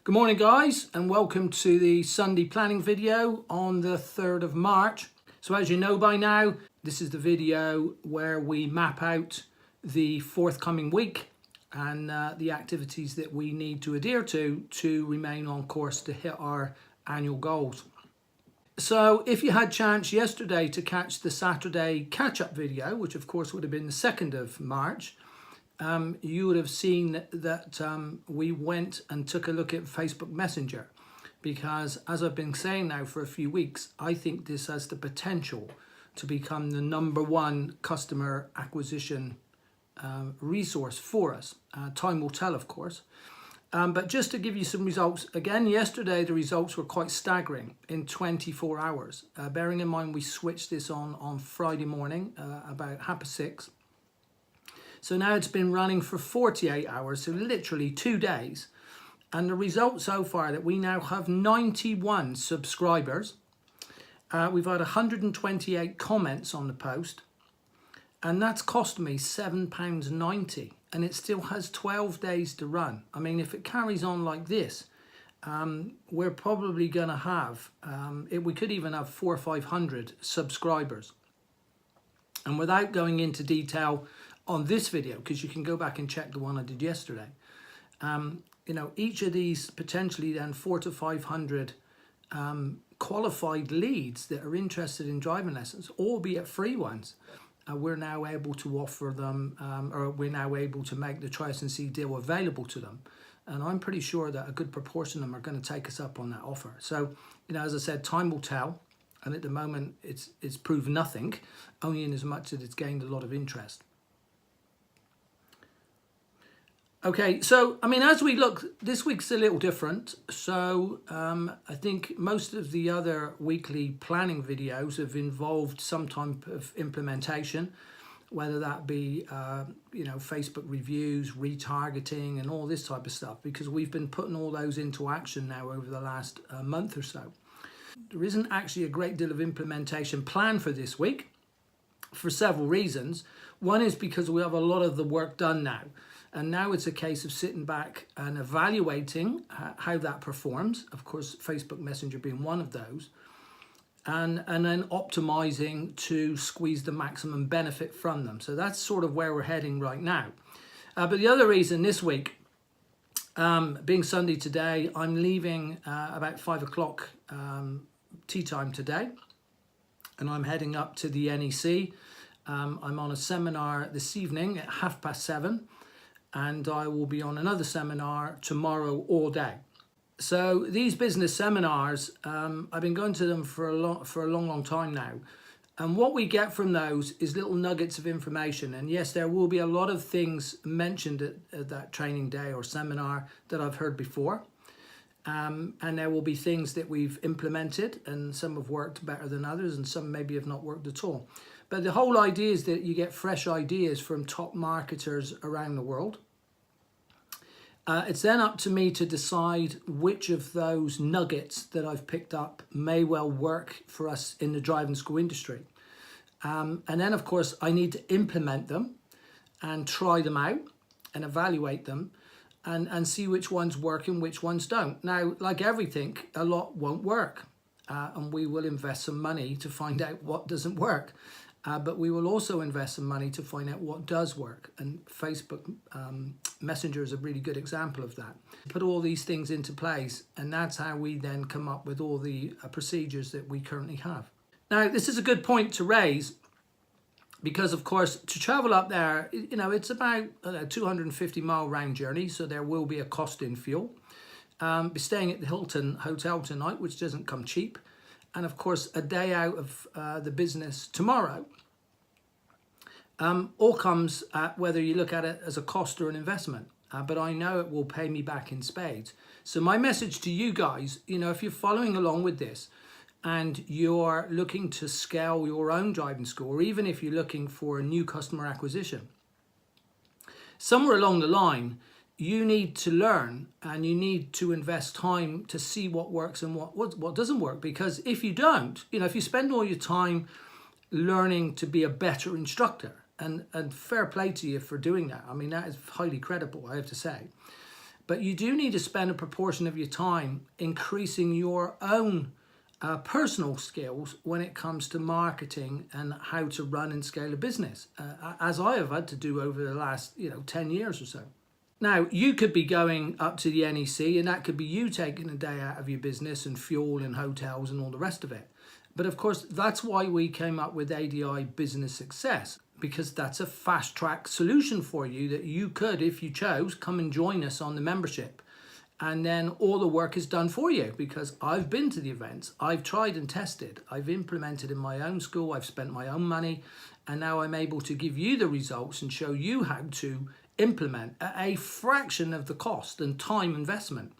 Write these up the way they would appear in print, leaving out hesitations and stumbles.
Good morning guys, and welcome to the Sunday planning video on the 3rd of March. So as you know by now, this is the video where we map out the forthcoming week and the activities that we need to adhere to remain on course to hit our annual goals. So if you had chance yesterday to catch the Saturday catch-up video, which of course would have been the 2nd of March, you would have seen that we went and took a look at Facebook Messenger, because as I've been saying now for a few weeks, I think this has the potential to become the #1 customer acquisition resource for us. Time will tell, of course. But just to give you some results, again, yesterday the results were quite staggering in 24 hours. Bearing in mind we switched this on Friday morning about 6:30. So now it's been running for 48 hours, so literally 2 days. And the result so far that we now have 91 subscribers. We've had 128 comments on the post. And that's cost me £7.90. And it still has 12 days to run. I mean, if it carries on like this, we're probably going to have, we could even have 400 or 500 subscribers. And without going into detail on this video, because you can go back and check the one I did yesterday, you know, each of these potentially then 400 to 500 qualified leads that are interested in driving lessons, albeit free ones, we're now able to offer them, or we're now able to make the Try Us and See deal available to them. And I'm pretty sure that a good proportion of them are going to take us up on that offer. So, you know, as I said, time will tell. And at the moment, it's proved nothing, only in as much as it's gained a lot of interest. Okay, so, I mean, as we look, this week's a little different. So I think most of the other weekly planning videos have involved some type of implementation, whether that be, you know, Facebook reviews, retargeting, and all this type of stuff, because we've been putting all those into action now over the last month or so. There isn't actually a great deal of implementation planned for this week for several reasons. One is because we have a lot of the work done now. And now it's a case of sitting back and evaluating how that performs. Of course, Facebook Messenger being one of those. And then optimizing to squeeze the maximum benefit from them. So that's sort of where we're heading right now. But the other reason this week, being Sunday today, I'm leaving about 5 o'clock tea time today. And I'm heading up to the NEC. I'm on a seminar this evening at 7:30. And I will be on another seminar tomorrow all day. So these business seminars, I've been going to them for a long time now. And what we get from those is little nuggets of information. And yes, there will be a lot of things mentioned at that training day or seminar that I've heard before. And there will be things that we've implemented, and some have worked better than others, and some maybe have not worked at all. But the whole idea is that you get fresh ideas from top marketers around the world. It's then up to me to decide which of those nuggets that I've picked up may well work for us in the driving school industry. And then, of course, I need to implement them and try them out and evaluate them and see which ones work and which ones don't. Now, like everything, a lot won't work. And we will invest some money to find out what doesn't work. But we will also invest some money to find out what does work. And Facebook Messenger is a really good example of that. Put all these things into place, and that's how we then come up with all the procedures that we currently have. Now, this is a good point to raise, because, of course, to travel up there, you know, it's about a 250-mile round journey, so there will be a cost in fuel. Be staying at the Hilton Hotel tonight, which doesn't come cheap. And of course, a day out of the business tomorrow. All comes at whether you look at it as a cost or an investment. But I know it will pay me back in spades. So my message to you guys, you know, if you're following along with this and you're looking to scale your own driving school, or even if you're looking for a new customer acquisition, somewhere along the line, you need to learn and you need to invest time to see what works and what doesn't work. Because if you don't, you know, if you spend all your time learning to be a better instructor, and fair play to you for doing that. I mean, that is highly credible, I have to say. But you do need to spend a proportion of your time increasing your own personal skills when it comes to marketing and how to run and scale a business, as I have had to do over the last 10 years or so. Now, you could be going up to the NEC, and that could be you taking a day out of your business and fuel and hotels and all the rest of it. But of course, that's why we came up with ADI Business Success, because that's a fast track solution for you that you could, if you chose, come and join us on the membership. And then all the work is done for you, because I've been to the events, I've tried and tested, I've implemented in my own school, I've spent my own money, and now I'm able to give you the results and show you how to implement at a fraction of the cost and time investment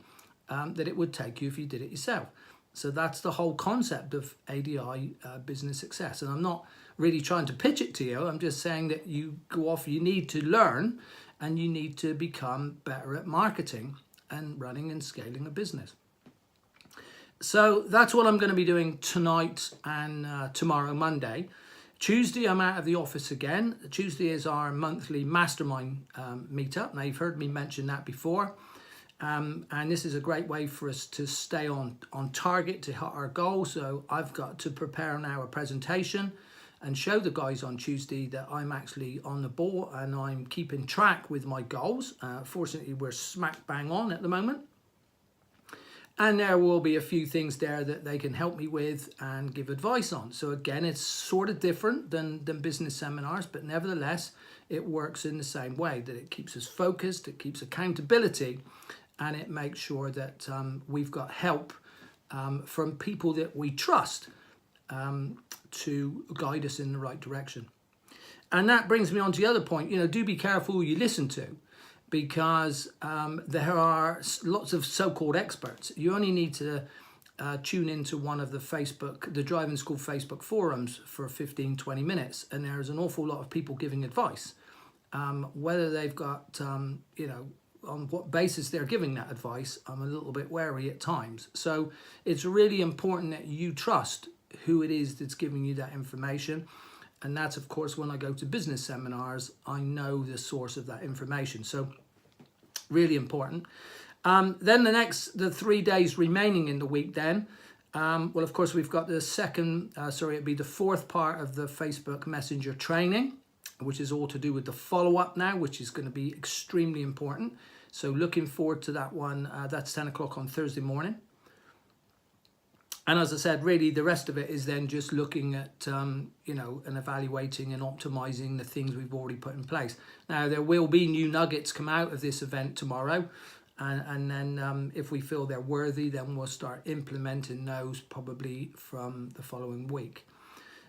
that it would take you if you did it yourself. So that's the whole concept of ADI Business Success. And I'm not really trying to pitch it to you, I'm just saying that you go off, you need to learn and you need to become better at marketing and running and scaling a business. So that's what I'm going to be doing tonight and tomorrow, Monday. Tuesday, I'm out of the office again. Tuesday is our monthly mastermind meetup. Now, you've heard me mention that before. And this is a great way for us to stay on target to hit our goals. So I've got to prepare now a presentation and show the guys on Tuesday that I'm actually on the ball and I'm keeping track with my goals. Fortunately, we're smack bang on at the moment. And there will be a few things there that they can help me with and give advice on. So again, it's sort of different than business seminars, but nevertheless, it works in the same way, that it keeps us focused, it keeps accountability, and it makes sure that we've got help from people that we trust to guide us in the right direction. And that brings me on to the other point. Do be careful who you listen to, because there are lots of so-called experts. You only need to tune into one of the driving school Facebook forums for 15-20 minutes, and there's an awful lot of people giving advice. Whether they've got on what basis they're giving that advice, I'm a little bit wary at times. So it's really important that you trust who it is that's giving you that information. And that's, of course, when I go to business seminars, I know the source of that information. So really important. Then the 3 days remaining in the week then, well, of course, we've got the it'd be the fourth part of the Facebook Messenger training, which is all to do with the follow-up now, which is going to be extremely important. So looking forward to that one. That's 10 o'clock on Thursday morning. And as I said, really, the rest of it is then just looking at, and evaluating and optimizing the things we've already put in place. Now, there will be new nuggets come out of this event tomorrow. And then if we feel they're worthy, then we'll start implementing those probably from the following week.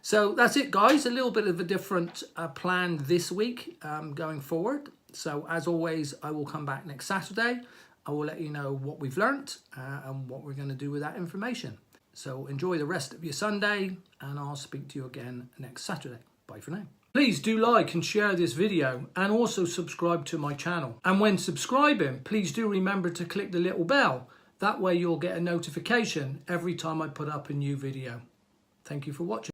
So that's it, guys. A little bit of a different plan this week going forward. So as always, I will come back next Saturday. I will let you know what we've learnt and what we're going to do with that information. So enjoy the rest of your Sunday, and I'll speak to you again next Saturday. Bye for now. Please do like and share this video, and also subscribe to my channel. And when subscribing, please do remember to click the little bell. That way you'll get a notification every time I put up a new video. Thank you for watching.